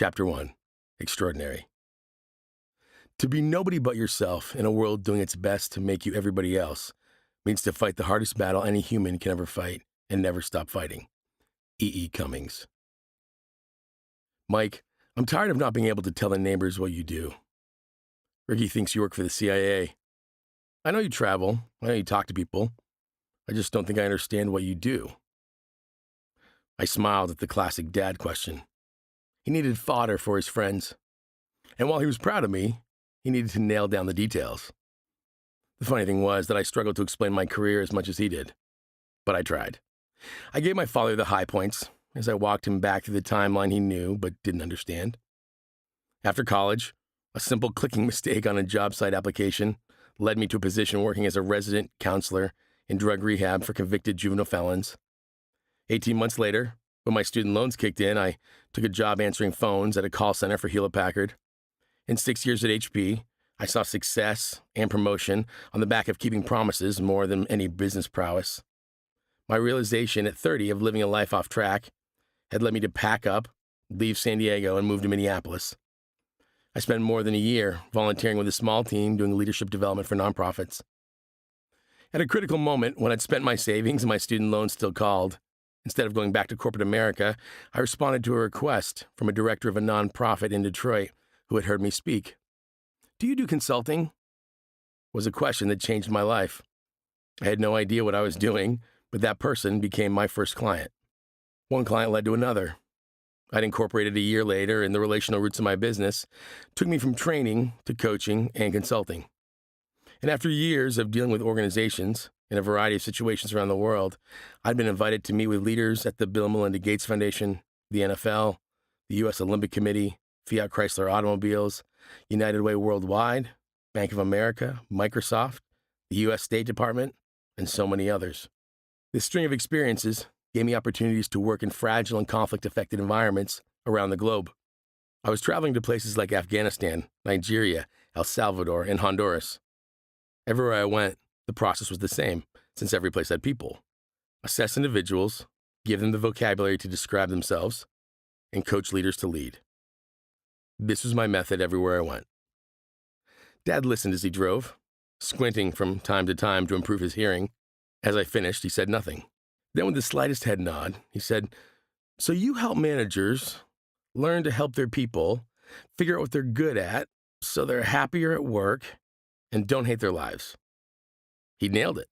Chapter 1. Extraordinary. To be nobody but yourself in a world doing its best to make you everybody else means to fight the hardest battle any human can ever fight and never stop fighting. E. Cummings. Mike, I'm tired of not being able to tell the neighbors what you do. Ricky thinks you work for the CIA. I know you travel. I know you talk to people. I just don't think I understand what you do. I smiled at the classic dad question. He needed fodder for his friends. And while he was proud of me, he needed to nail down the details. The funny thing was that I struggled to explain my career as much as he did. But I tried. I gave my father the high points as I walked him back through the timeline he knew but didn't understand. After college, a simple clicking mistake on a job site application led me to a position working as a resident counselor in drug rehab for convicted juvenile felons. 18 months later, when my student loans kicked in, I took a job answering phones at a call center for Hewlett-Packard. In 6 years at HP, I saw success and promotion on the back of keeping promises more than any business prowess. My realization at 30 of living a life off track had led me to pack up, leave San Diego, and move to Minneapolis. I spent more than a year volunteering with a small team doing leadership development for nonprofits. At a critical moment, when I'd spent my savings and my student loans still called, instead of going back to corporate America, I responded to a request from a director of a nonprofit in Detroit who had heard me speak. "Do you do consulting?" Was a question that changed my life. I had no idea what I was doing, but that person became my first client. One client led to another. I'd incorporated a year later, and the relational roots of my business took me from training to coaching and consulting. And after years of dealing with organizations in a variety of situations around the world, I'd been invited to meet with leaders at the Bill and Melinda Gates Foundation, the NFL, the U.S. Olympic Committee, Fiat Chrysler Automobiles, United Way Worldwide, Bank of America, Microsoft, the U.S. State Department, and so many others. This string of experiences gave me opportunities to work in fragile and conflict-affected environments around the globe. I was traveling to places like Afghanistan, Nigeria, El Salvador, and Honduras. Everywhere I went, the process was the same, since every place had people. Assess individuals, give them the vocabulary to describe themselves, and coach leaders to lead. This was my method everywhere I went. Dad listened as he drove, squinting from time to time to improve his hearing. As I finished, he said nothing. Then with the slightest head nod, he said, "So you help managers learn to help their people, figure out what they're good at, so they're happier at work, and don't hate their lives." He nailed it.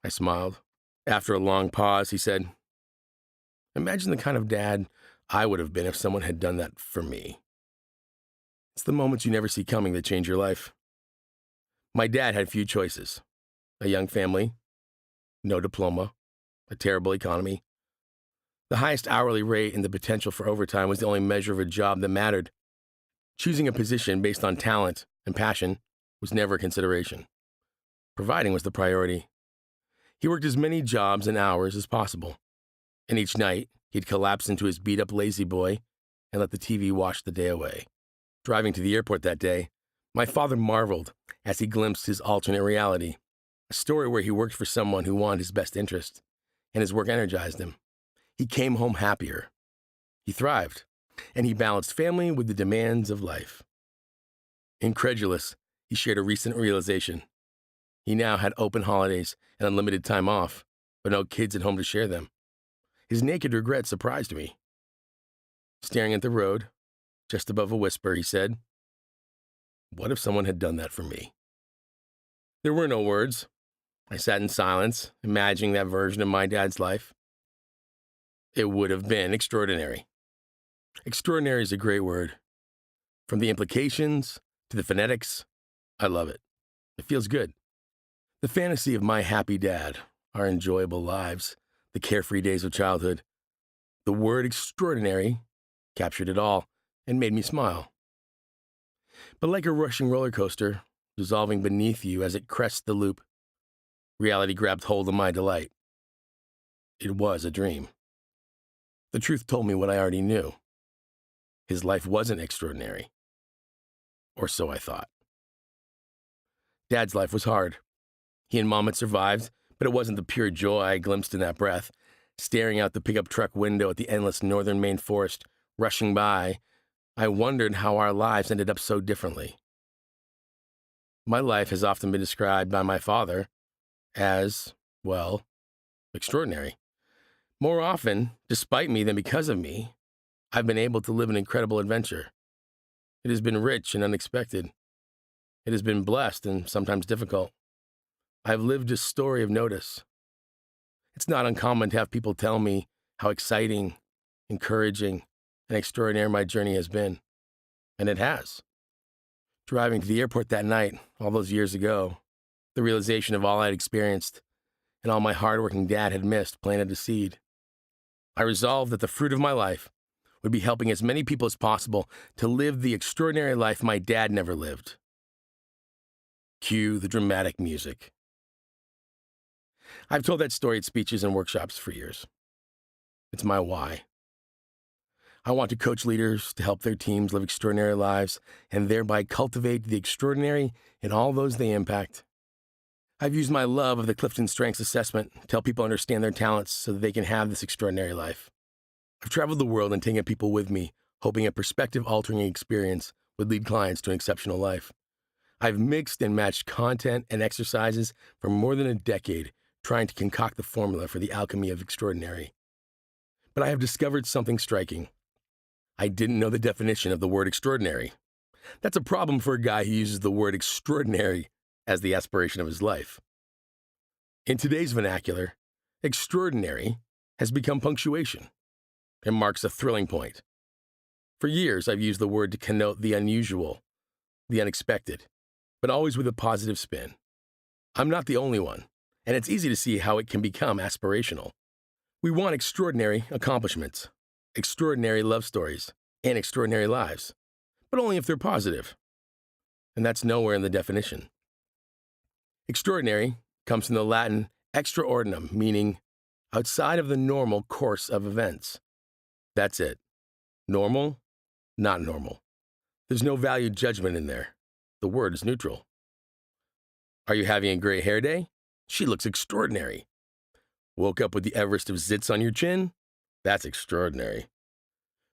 I smiled. After a long pause, he said, "Imagine the kind of dad I would have been if someone had done that for me." It's the moments you never see coming that change your life. My dad had few choices. A young family, no diploma, a terrible economy. The highest hourly rate and the potential for overtime was the only measure of a job that mattered. Choosing a position based on talent and passion was never a consideration. Providing was the priority. He worked as many jobs and hours as possible. And each night, he'd collapse into his beat-up lazy boy and let the TV wash the day away. Driving to the airport that day, my father marveled as he glimpsed his alternate reality, a story where he worked for someone who wanted his best interest, and his work energized him. He came home happier. He thrived, and he balanced family with the demands of life. Incredulous, he shared a recent realization. He now had open holidays and unlimited time off, but no kids at home to share them. His naked regret surprised me. Staring at the road, just above a whisper, he said, "What if someone had done that for me?" There were no words. I sat in silence, imagining that version of my dad's life. It would have been extraordinary. Extraordinary is a great word. From the implications to the phonetics, I love it. It feels good. The fantasy of my happy dad, our enjoyable lives, the carefree days of childhood. The word extraordinary captured it all and made me smile. But like a rushing roller coaster, dissolving beneath you as it crests the loop, reality grabbed hold of my delight. It was a dream. The truth told me what I already knew. His life wasn't extraordinary. Or so I thought. Dad's life was hard. He and Mom had survived, but it wasn't the pure joy I glimpsed in that breath, staring out the pickup truck window at the endless northern Maine forest rushing by I wondered how our lives ended up so differently. My life has often been described by my father as, well, extraordinary. More often, despite me than because of me, I've been able to live an incredible adventure. It has been rich and unexpected. It has been blessed and sometimes difficult. I've lived a story of notice. It's not uncommon to have people tell me how exciting, encouraging, and extraordinary my journey has been. And it has. Driving to the airport that night, all those years ago, the realization of all I'd experienced and all my hardworking dad had missed planted a seed. I resolved that the fruit of my life would be helping as many people as possible to live the extraordinary life my dad never lived. Cue the dramatic music. I've told that story at speeches and workshops for years. It's my why. I want to coach leaders to help their teams live extraordinary lives and thereby cultivate the extraordinary in all those they impact. I've used my love of the Clifton Strengths Assessment to help people understand their talents so that they can have this extraordinary life. I've traveled the world and taken people with me, hoping a perspective-altering experience would lead clients to an exceptional life. I've mixed and matched content and exercises for more than a decade, trying to concoct the formula for the alchemy of extraordinary. But I have discovered something striking. I didn't know the definition of the word extraordinary. That's a problem for a guy who uses the word extraordinary as the aspiration of his life. In today's vernacular, extraordinary has become punctuation. It marks a thrilling point. For years, I've used the word to connote the unusual, the unexpected, but always with a positive spin. I'm not the only one, and it's easy to see how it can become aspirational. We want extraordinary accomplishments, extraordinary love stories, and extraordinary lives, but only if they're positive. And that's nowhere in the definition. Extraordinary comes from the Latin extra ordinum, meaning outside of the normal course of events. That's it. Normal, not normal. There's no value judgment in there. The word is neutral. Are you having a great hair day? She looks extraordinary. Woke up with the Everest of zits on your chin? That's extraordinary.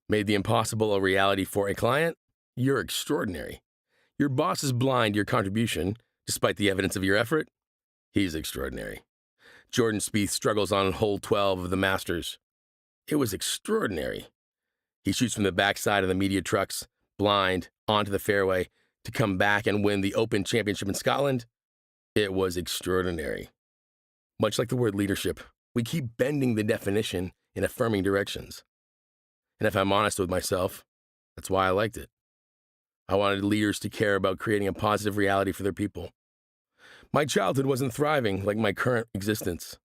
Made the impossible a reality for a client? You're extraordinary. Your boss is blind to your contribution, despite the evidence of your effort? He's extraordinary. Jordan Spieth struggles on hole 12 of the Masters. It was extraordinary. He shoots from the backside of the media trucks, blind, onto the fairway, to come back and win the Open Championship in Scotland. It was extraordinary. Much like the word leadership, we keep bending the definition in affirming directions. And if I'm honest with myself, that's why I liked it. I wanted leaders to care about creating a positive reality for their people. My childhood wasn't thriving like my current existence,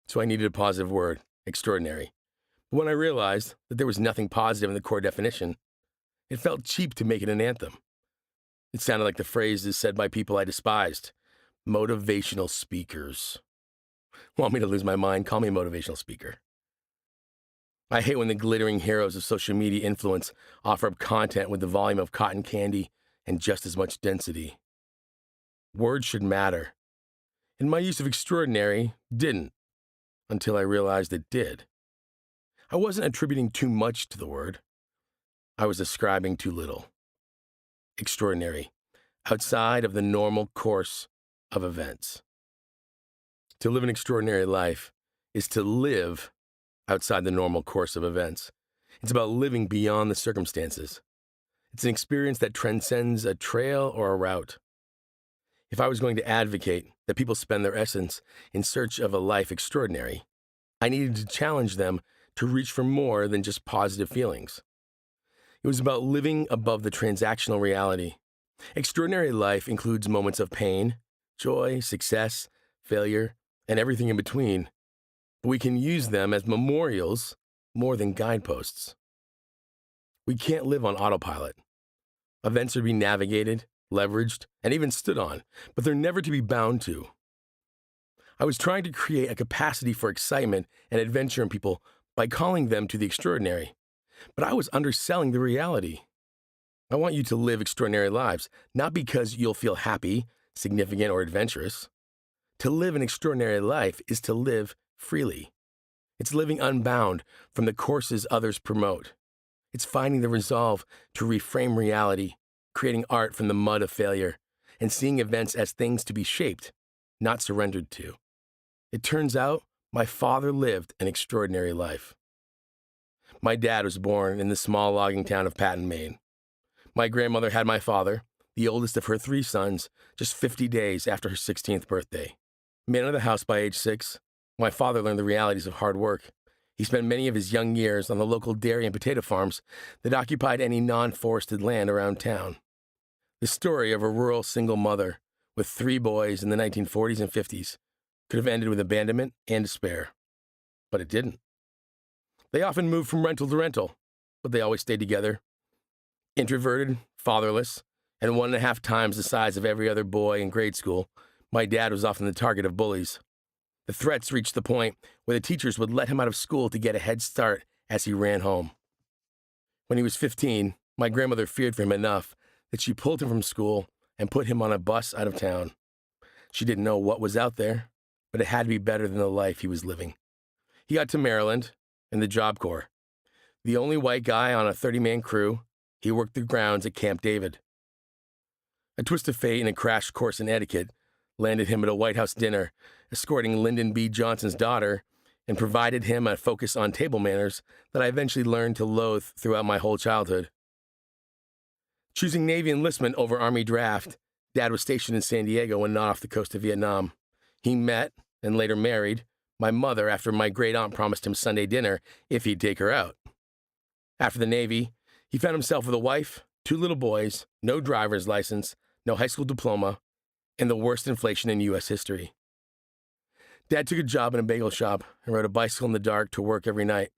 so I needed a positive word, extraordinary. But when I realized that there was nothing positive in the core definition, it felt cheap to make it an anthem. It sounded like the phrases said by people I despised. Motivational speakers. Want me to lose my mind? Call me a motivational speaker. I hate when the glittering heroes of social media influence offer up content with the volume of cotton candy and just as much density. Words should matter. And my use of extraordinary didn't, until I realized it did. I wasn't attributing too much to the word. I was ascribing too little. Extraordinary, outside of the normal course of events. To live an extraordinary life is to live outside the normal course of events. It's about living beyond the circumstances. It's an experience that transcends a trail or a route. If I was going to advocate that people spend their essence in search of a life extraordinary, I needed to challenge them to reach for more than just positive feelings. It was about living above the transactional reality. Extraordinary life includes moments of pain, joy, success, failure, and everything in between. But we can use them as memorials more than guideposts. We can't live on autopilot. Events are to be navigated, leveraged, and even stood on, but they're never to be bound to. I was trying to create a capacity for excitement and adventure in people by calling them to the extraordinary, but I was underselling the reality. I want you to live extraordinary lives, not because you'll feel happy, significant, or adventurous. To live an extraordinary life is to live freely. It's living unbound from the courses others promote. It's finding the resolve to reframe reality, creating art from the mud of failure, and seeing events as things to be shaped, not surrendered to. It turns out my father lived an extraordinary life. My dad was born in the small logging town of Patten, Maine. My grandmother had my father, the oldest of her 3 sons, just 50 days after her 16th birthday. Man of the house by age 6, my father learned the realities of hard work. He spent many of his young years on the local dairy and potato farms that occupied any non-forested land around town. The story of a rural single mother with 3 boys in the 1940s and 50s could have ended with abandonment and despair. But it didn't. They often moved from rental to rental, but they always stayed together. Introverted, fatherless, and 1.5 times the size of every other boy in grade school, my dad was often the target of bullies. The threats reached the point where the teachers would let him out of school to get a head start as he ran home. When he was 15, my grandmother feared for him enough that she pulled him from school and put him on a bus out of town. She didn't know what was out there, but it had to be better than the life he was living. He got to Maryland in the Job Corps. The only white guy on a 30-man crew, he worked the grounds at Camp David. A twist of fate and a crash course in etiquette landed him at a White House dinner, escorting Lyndon B. Johnson's daughter, and provided him a focus on table manners that I eventually learned to loathe throughout my whole childhood. Choosing Navy enlistment over Army draft, Dad was stationed in San Diego and not off the coast of Vietnam. He met, and later married, my mother after my great-aunt promised him Sunday dinner if he'd take her out. After the Navy, he found himself with a wife, 2 little boys, no driver's license, no high school diploma, and the worst inflation in U.S. history. Dad took a job in a bagel shop and rode a bicycle in the dark to work every night.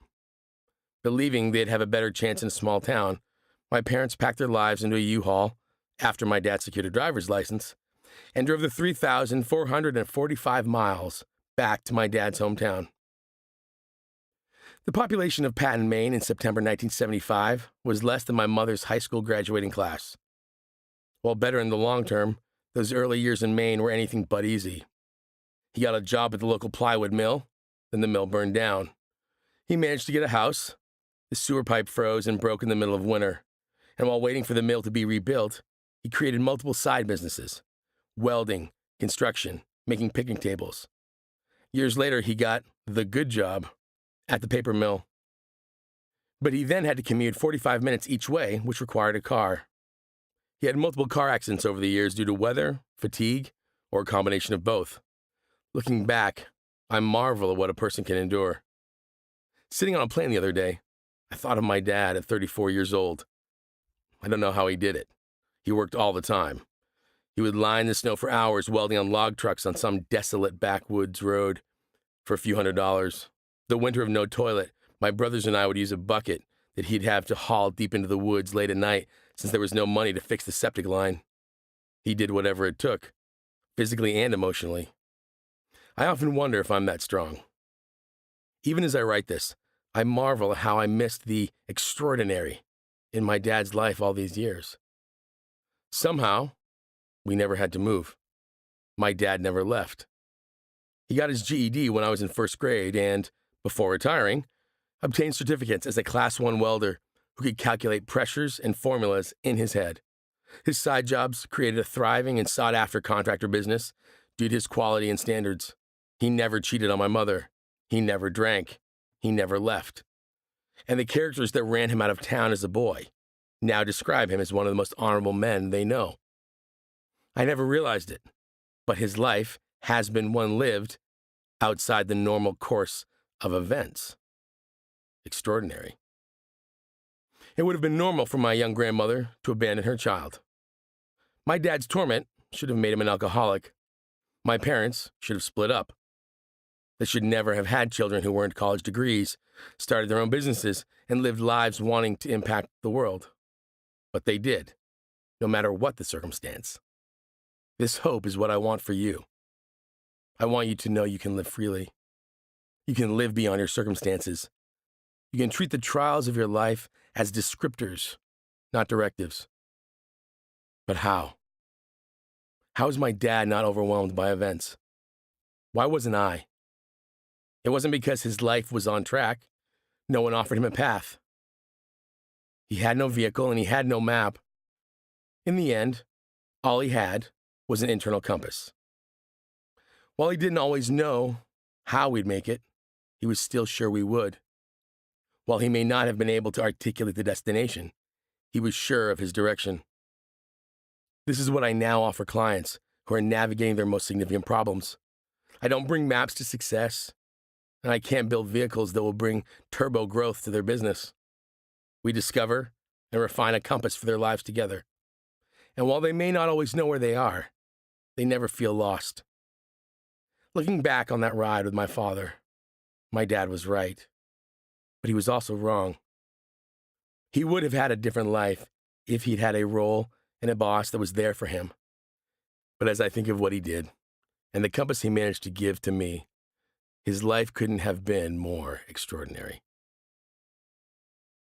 Believing they'd have a better chance in a small town, my parents packed their lives into a U-Haul after my dad secured a driver's license and drove the 3,445 miles back to my dad's hometown. The population of Patten, Maine in September 1975 was less than my mother's high school graduating class. While better in the long term, those early years in Maine were anything but easy. He got a job at the local plywood mill, then the mill burned down. He managed to get a house. The sewer pipe froze and broke in the middle of winter. And while waiting for the mill to be rebuilt, he created multiple side businesses: welding, construction, making picnic tables. Years later, he got the good job at the paper mill. But he then had to commute 45 minutes each way, which required a car. He had multiple car accidents over the years due to weather, fatigue, or a combination of both. Looking back, I marvel at what a person can endure. Sitting on a plane the other day, I thought of my dad at 34 years old. I don't know how he did it. He worked all the time. He would lie in the snow for hours welding on log trucks on some desolate backwoods road for a few $100s. The winter of no toilet, my brothers and I would use a bucket that he'd have to haul deep into the woods late at night since there was no money to fix the septic line. He did whatever it took, physically and emotionally. I often wonder if I'm that strong. Even as I write this, I marvel at how I missed the extraordinary in my dad's life all these years. Somehow, we never had to move. My dad never left. He got his GED when I was in first grade and, before retiring, obtained certificates as a Class 1 welder who could calculate pressures and formulas in his head. His side jobs created a thriving and sought-after contractor business due to his quality and standards. He never cheated on my mother. He never drank. He never left. And the characters that ran him out of town as a boy now describe him as one of the most honorable men they know. I never realized it, but his life has been one lived outside the normal course of events. Extraordinary. It would have been normal for my young grandmother to abandon her child. My dad's torment should have made him an alcoholic. My parents should have split up. They should never have had children who weren't college degrees, started their own businesses, and lived lives wanting to impact the world. But they did, no matter what the circumstance. This hope is what I want for you. I want you to know you can live freely. You can live beyond your circumstances. You can treat the trials of your life as descriptors, not directives. But how? How is my dad not overwhelmed by events? Why wasn't I? It wasn't because his life was on track. No one offered him a path. He had no vehicle and he had no map. In the end, all he had was an internal compass. While he didn't always know how we'd make it, he was still sure we would. While he may not have been able to articulate the destination, he was sure of his direction. This is what I now offer clients who are navigating their most significant problems. I don't bring maps to success, and I can't build vehicles that will bring turbo growth to their business. We discover and refine a compass for their lives together. And while they may not always know where they are, they never feel lost. Looking back on that ride with my father, my dad was right, but he was also wrong. He would have had a different life if he'd had a role and a boss that was there for him. But as I think of what he did, and the compass he managed to give to me, his life couldn't have been more extraordinary.